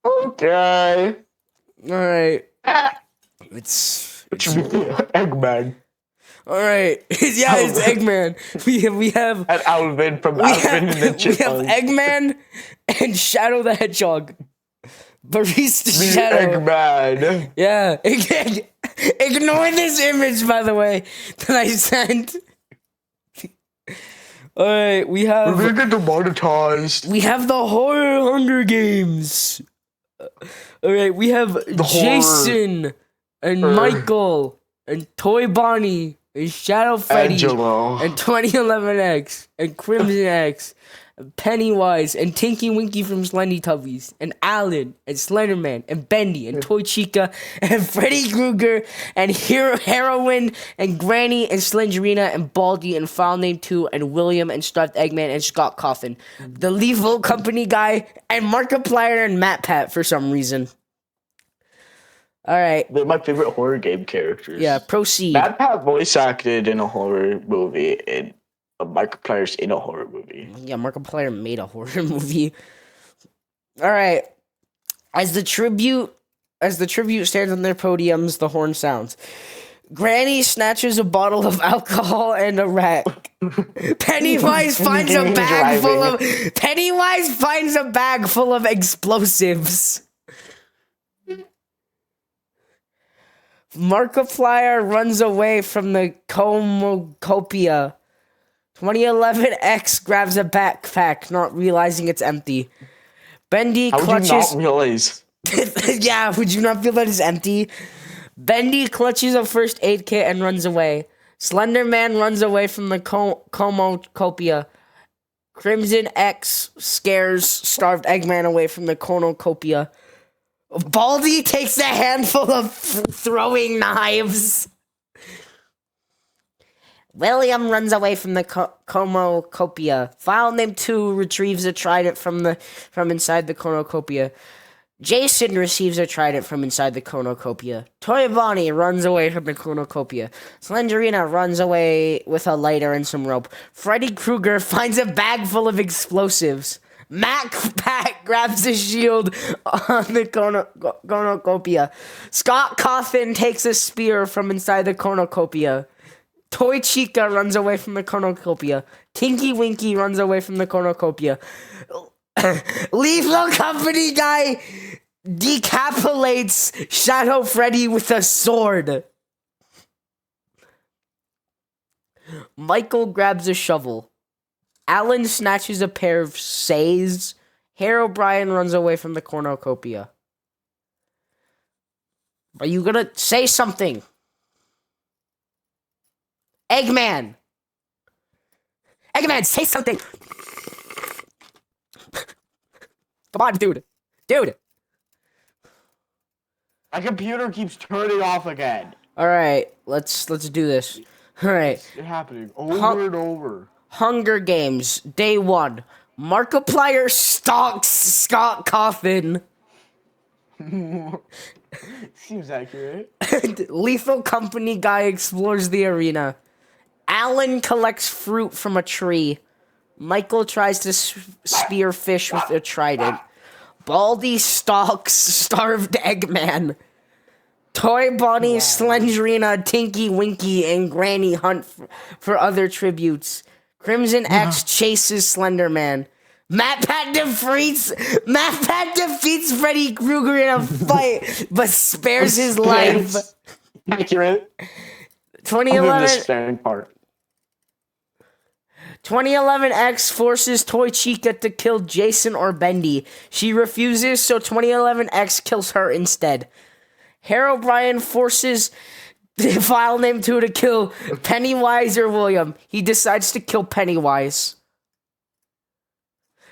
Okay. All right. It's Eggman. all right. Yeah, it's Eggman. We have And Alvin from we Alvin and the have we have Chipmunks. Eggman and Shadow the Hedgehog. Barista Shadow. Eggman. Yeah. Ignore this image, by the way, that I sent. All right, we We're have gonna get demonetized. the horror Hunger Games. All right, we have Jason and Michael and Toy Bonnie and Shadow Freddy Angelo. and 2011X and Crimson X and Pennywise and Tinky Winky from Slendy Tubbies and Alan and Slenderman and Bendy and Toy Chica and Freddy Krueger and Heroine and Granny and Slenderina and Baldy and File Name 2 and William and Stuffed Eggman and Scott Coffin. The Lethal Company guy and Markiplier and Matt Pat for some reason. All right. They're my favorite horror game characters. Yeah, proceed. Matt Pat voice acted in a horror movie and Markiplier's in a horror movie. Yeah, Markiplier made a horror movie. All right. As the tribute stands on their podiums, the horn sounds. Granny snatches a bottle of alcohol and a rat. Pennywise finds a bag full of explosives. Markiplier runs away from the cornucopia. 2011X grabs a backpack, not realizing it's empty. Bendy clutches. How would you not realize? Yeah, would you not feel that it's empty? Bendy clutches a first aid kit and runs away. Slender Man runs away from the cornucopia. Crimson X scares Starved Eggman away from the cornucopia. Baldy takes a handful of throwing knives. William runs away from the cornucopia. File Name 2 retrieves a trident from inside the cornucopia. Jason receives a trident from inside the cornucopia. Toy Bonnie runs away from the cornucopia. Slenderina runs away with a lighter and some rope. Freddy Krueger finds a bag full of explosives. Mac Pat grabs a shield on the cornucopia. Scott Coffin takes a spear from inside the cornucopia. Toy Chica runs away from the cornucopia. Tinky Winky runs away from the cornucopia. Lethal Company guy decapitates Shadow Freddy with a sword. Michael grabs a shovel. Alan snatches a pair of says. Herobrine runs away from the cornucopia. Are you gonna say something? Eggman, say something. Come on, dude. My computer keeps turning off again. All right, let's do this. All right. It's happening over and over. Hunger Games, Day 1. Markiplier stalks Scott Coffin. Seems accurate. Lethal Company guy explores the arena. Alan collects fruit from a tree. Michael tries to spear fish with a trident. Baldy stalks Starved Eggman. Toy Bonnie, Slenderina, Tinky Winky, and Granny hunt for other tributes. Crimson X chases Slenderman. Matt Pat defeats Freddy Krueger in a fight, but spares his life. Accurate. 2011X forces Toy Chica to kill Jason or Bendy. She refuses, so 2011X kills her instead. Herobrine forces File Name 2 to kill Pennywise or William. He decides to kill Pennywise.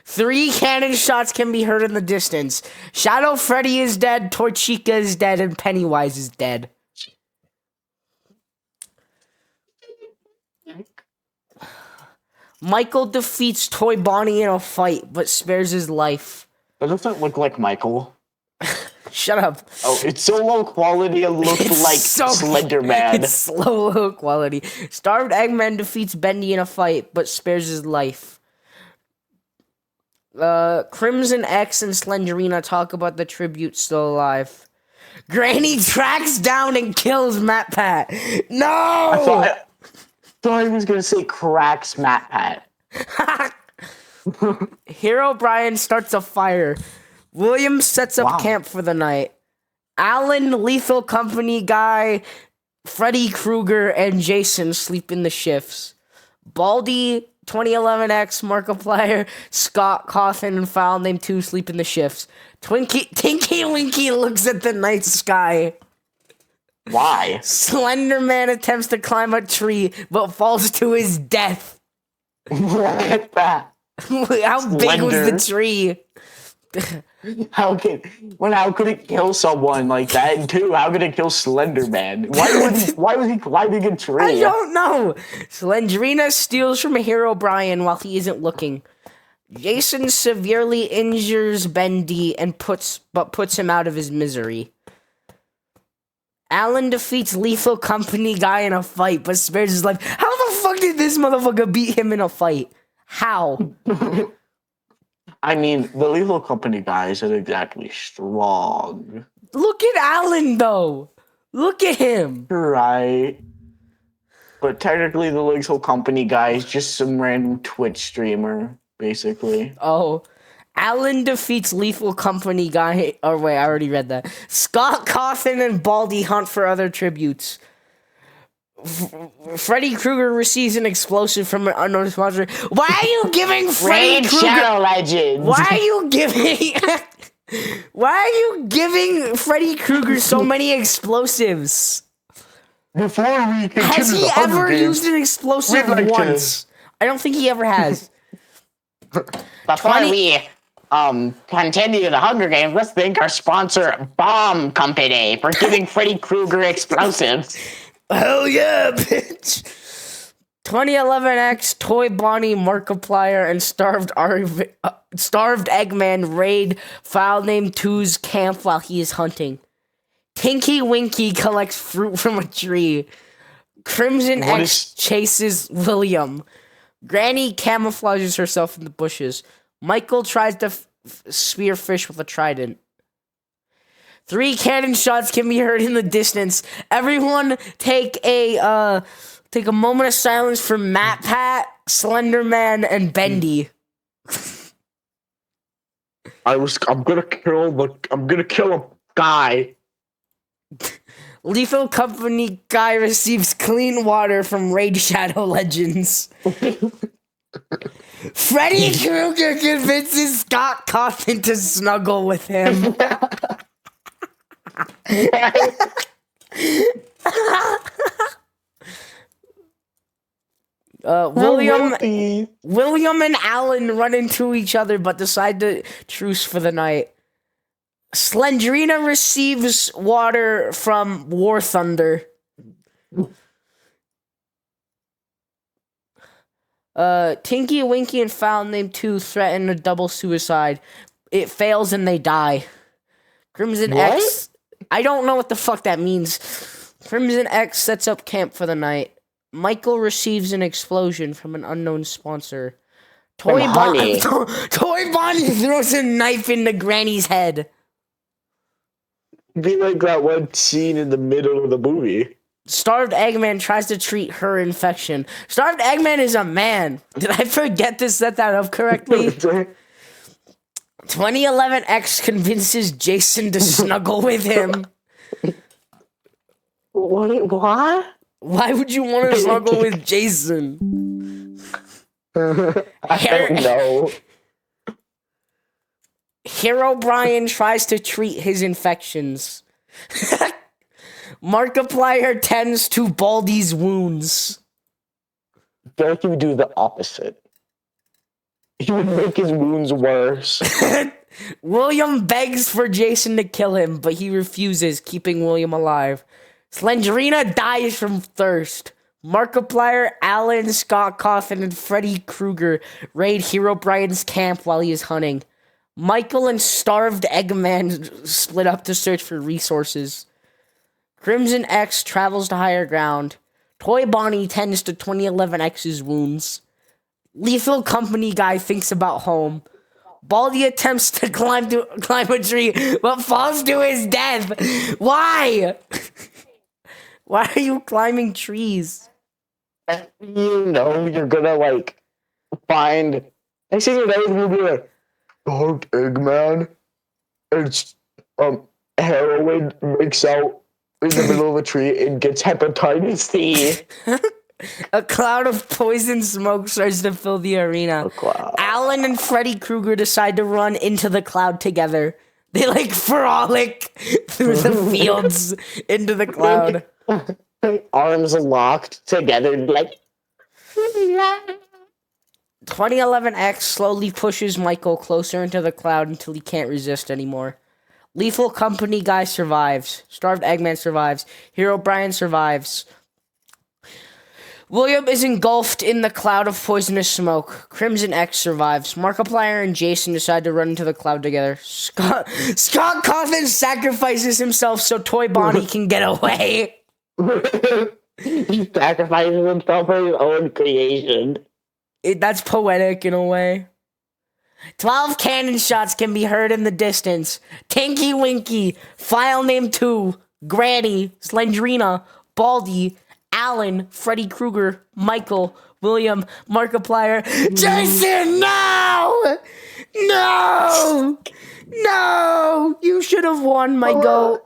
3 cannon shots can be heard in the distance. Shadow Freddy is dead, Toy Chica is dead, and Pennywise is dead. Michael defeats Toy Bonnie in a fight, but spares his life. That doesn't look like Michael. Shut up. Oh, it's so low quality it looks like Slender Man. It's slow low quality. Starved Eggman defeats Bendy in a fight, but spares his life. Crimson X and Slenderina talk about the tribute still alive. Granny tracks down and kills Matt Pat. No! thought he was gonna say cracks Matt Pat. Hero Brian starts a fire. William sets up camp for the night. Alan, Lethal Company Guy, Freddy Krueger, and Jason sleep in the shifts. Baldy, 2011X, Markiplier, Scott, Coffin, and File Name 2 sleep in the shifts. Tinky Winky looks at the night sky. Why? Slender Man attempts to climb a tree, but falls to his death. What that? How big was the tree? How could it kill someone like that? And two, how could it kill Slender Man? Why was he climbing a tree? I don't know. Slendrina steals from Hero Brian while he isn't looking. Jason severely injures Bendy and puts him out of his misery. Alan defeats Lethal Company Guy in a fight, but spares his life. How the fuck did this motherfucker beat him in a fight? How? I mean, the Lethal Company Guy isn't exactly strong. Look at Alan, though. Look at him. Right. But technically, the Lethal Company Guy is just some random Twitch streamer, basically. Oh. Alan defeats Lethal Company Guy. Oh, wait, I already read that. Scott, Coffin, and Baldy hunt for other tributes. Freddy Krueger receives an explosive from an unknown sponsor. Why are you giving Freddy Krueger... Shadow Legends! Why are you giving... Why are you giving Freddy Krueger so many explosives? Before we continue Has he ever used an explosive once? I don't think he ever has. Before we continue the Hunger Games, let's thank our sponsor, Bomb Company, for giving Freddy Krueger explosives. Hell yeah, bitch! 2011X, Toy Bonnie, Markiplier, and Starved Eggman raid File Name 2's camp while he is hunting. Tinky Winky collects fruit from a tree. Crimson X chases William. Granny camouflages herself in the bushes. Michael tries to spear fish with a trident. 3 cannon shots can be heard in the distance. Everyone take a moment of silence for Matt Pat, Slender Man, and Bendy. I'm gonna kill a guy. Lethal Company Guy receives clean water from Raid Shadow Legends. Freddy Krueger convinces Scott Coffin to snuggle with him. William and Alan run into each other but decide to truce for the night. Slendrina receives water from War Thunder. Tinky, Winky, and File Name 2 threaten a double suicide. It fails and they die. Crimson X... I don't know what the fuck that means. Crimson X sets up camp for the night. Michael receives an explosion from an unknown sponsor. Toy Bonnie throws a knife into Granny's head. Be like that one scene in the middle of the movie. Starved Eggman tries to treat her infection. Starved Eggman is a man. Did I forget to set that up correctly? 2011X convinces Jason to snuggle with him. What? Why would you want to snuggle with Jason? I don't know. Hero Brian tries to treat his infections. Markiplier tends to Baldy's wounds. I feel like he would do the opposite. He would make his wounds worse. William begs for Jason to kill him, but he refuses, keeping William alive. Slendrina dies from thirst. Markiplier, Alan, Scott Coffin, and Freddy Krueger raid Hero Brian's camp while he is hunting. Michael and Starved Eggman split up to search for resources. Crimson X travels to higher ground. Toy Bonnie tends to 2011X's wounds. Lethal Company Guy thinks about home. Baldy attempts to climb a tree, but falls to his death. Why? Why are you climbing trees? You know you're gonna like find. I see your name will be like Dark Eggman. It's heroin breaks out in the middle of a tree and gets hepatitis C. A cloud of poison smoke starts to fill the arena. Alan and Freddy Krueger decide to run into the cloud together. They like frolic through the fields into the cloud. Arms locked together, like. 2011X slowly pushes Michael closer into the cloud until he can't resist anymore. Lethal Company guy survives. Starved Eggman survives. Hero Brian survives. William is engulfed in the cloud of poisonous smoke. Crimson X survives. Markiplier and Jason decide to run into the cloud together. Scott Cawthon sacrifices himself so Toy Bonnie can get away. He sacrifices himself for his own creation. That's poetic in a way. 12 cannon shots can be heard in the distance. Tinky Winky, File Name 2, Granny, Slendrina, Baldy, Alan, Freddy Krueger, Michael, William, Markiplier, Jason, no! No! No! You should have won, my goat.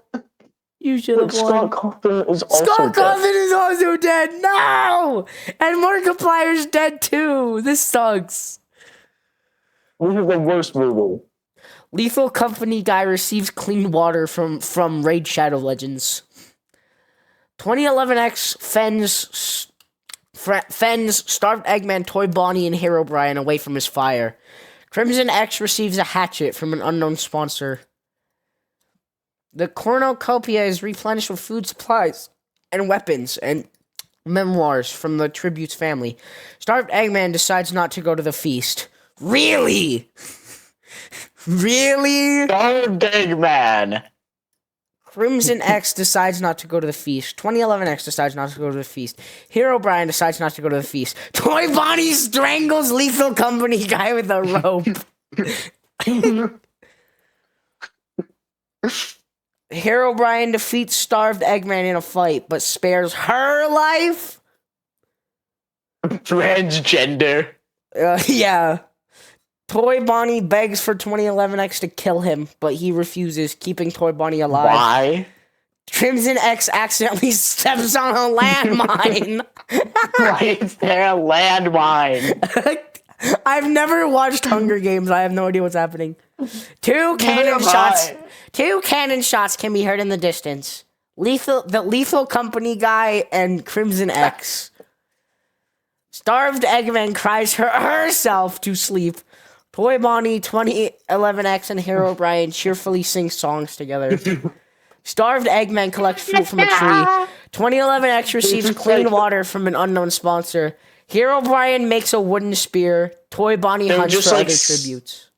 You should have won. Scott Cawthon is also Scott dead. Cawthon is also dead. No! And Markiplier's dead too. This sucks. This is the worst movie. Lethal Company guy receives clean water from Raid Shadow Legends. 2011X fends Starved Eggman, Toy Bonnie, and Hero Brian away from his fire. Crimson X receives a hatchet from an unknown sponsor. The cornucopia is replenished with food supplies and weapons and memoirs from the tribute's family. Starved Eggman decides not to go to the feast. Really? Really? Starved Eggman. Crimson X decides not to go to the feast. 2011X decides not to go to the feast. Hero Brian decides not to go to the feast. Toy Bonnie strangles Lethal Company guy with a rope. Hero Brian defeats Starved Eggman in a fight, but spares her life? Transgender. Yeah. Toy Bonnie begs for 2011X to kill him, but he refuses, keeping Toy Bonnie alive. Why? Crimson X accidentally steps on a landmine. Why is there a landmine? I've never watched Hunger Games. I have no idea what's happening. Two cannon shots can be heard in the distance. The Lethal Company guy and Crimson X. Starved Eggman cries herself to sleep. Toy Bonnie, 2011X, and Hero Brian cheerfully sing songs together. Starved Eggman collects fruit from a tree. 2011X receives clean water from an unknown sponsor. Hero Brian makes a wooden spear. Toy Bonnie hunts for other tributes.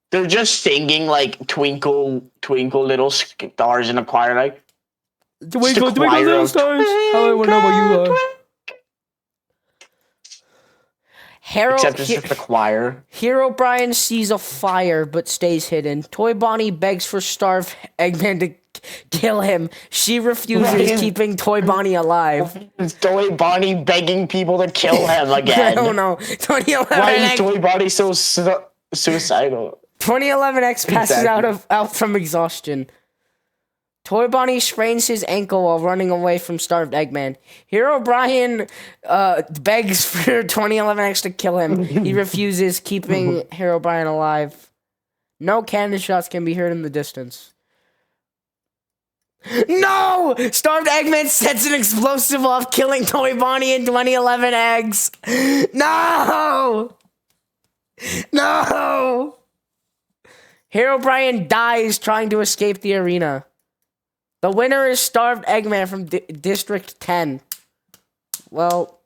They're just singing like Twinkle, Twinkle Little Stars in a choir, like Twinkle, twinkle, little stars. How I want to know what you are. Except it's just the choir. Hero Brian sees a fire but stays hidden. Toy Bonnie begs for Starved Eggman to kill him. She refuses, keeping Toy Bonnie alive. Is Toy Bonnie begging people to kill him again? I don't know. 2011 Why is Toy Bonnie so suicidal? 2011X passes out from exhaustion. Toy Bonnie sprains his ankle while running away from Starved Eggman. Hero Brian begs for 2011X to kill him. He refuses, keeping Hero Brian alive. No cannon shots can be heard in the distance. No! Starved Eggman sets an explosive off, killing Toy Bonnie and 2011X. No! No! Hero Brian dies trying to escape the arena. The winner is Starved Eggman from District 10. Well,